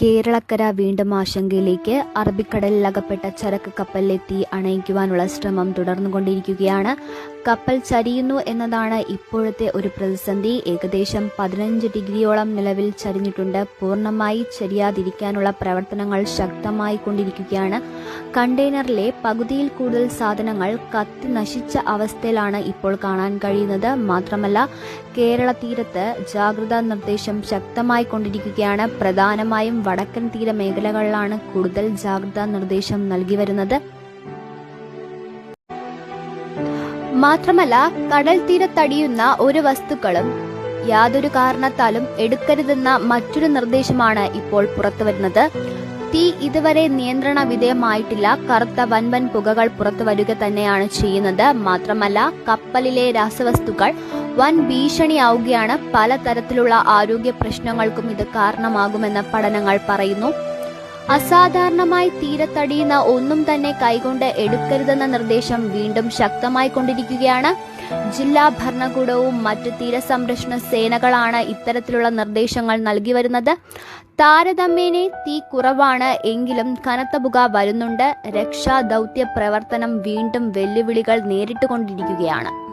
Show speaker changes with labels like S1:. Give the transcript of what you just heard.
S1: കേരളക്കര വീണ്ടും ആശങ്കയിലേക്ക്. അറബിക്കടലിൽ അകപ്പെട്ട ചരക്ക് കപ്പലിലെ തീ അണയിക്കുവാനുള്ള ശ്രമം തുടർന്നുകൊണ്ടിരിക്കുകയാണ്. കപ്പൽ ചരിയുന്നു എന്നതാണ് ഇപ്പോഴത്തെ ഒരു പ്രതിസന്ധി. ഏകദേശം 15 ഡിഗ്രിയോളം നിലവിൽ ചരിഞ്ഞിട്ടുണ്ട്. പൂർണ്ണമായി ചരിയാതിരിക്കാനുള്ള പ്രവർത്തനങ്ങൾ ശക്തമായി കൊണ്ടിരിക്കുകയാണ്. കണ്ടെയ്നറിലെ പകുതിയിൽ കൂടുതൽ സാധനങ്ങൾ കത്തി നശിച്ച അവസ്ഥയിലാണ് ഇപ്പോൾ കാണാൻ കഴിയുന്നത്. മാത്രമല്ല, കേരള തീരത്ത് ജാഗ്രതാ നിർദ്ദേശം ശക്തമായി കൊണ്ടിരിക്കുകയാണ്. പ്രധാനമായും വടക്കൻ തീര മേഖലകളിലാണ് കൂടുതൽ ജാഗ്രതാ നിർദ്ദേശം നൽകി വരുന്നത്. മാത്രമല്ല, കടൽ തീരത്തടിയുന്ന ഒരു വസ്തുക്കളും യാതൊരു കാരണത്താലും എടുക്കരുതെന്ന മറ്റൊരു നിർദ്ദേശമാണ് ഇപ്പോൾ പുറത്തുവരുന്നത്. തീ ഇതുവരെ നിയന്ത്രണ വിധേയമായിട്ടില്ല. കറുത്ത വൻവൻ പുകകൾ പുറത്തുവരിക തന്നെയാണ് ചെയ്യുന്നത്. മാത്രമല്ല, കപ്പലിലെ രാസവസ്തുക്കൾ വൻ ഭീഷണിയാവുകയാണ്. പലതരത്തിലുള്ള ആരോഗ്യ പ്രശ്നങ്ങൾക്കും ഇത് കാരണമാകുമെന്ന് പഠനങ്ങൾ പറയുന്നു. അസാധാരണമായി തീരത്തടിയുന്ന ഒന്നും തന്നെ കൈകൊണ്ട് എടുക്കരുതെന്ന നിർദ്ദേശം വീണ്ടും ശക്തമായി കൊണ്ടിരിക്കുകയാണ്. ജില്ലാ ഭരണകൂടവും മറ്റ് തീരസംരക്ഷണ സേനകളാണ് ഇത്തരത്തിലുള്ള നിർദ്ദേശങ്ങൾ നൽകി വരുന്നത്. താരതമ്യേന തീ കുറവാണ് എങ്കിലും കനത്ത പുക വരുന്നുണ്ട്. രക്ഷാ ദൗത്യ പ്രവർത്തനം വീണ്ടും വെല്ലുവിളികൾ നേരിട്ടുകൊണ്ടിരിക്കുകയാണ്.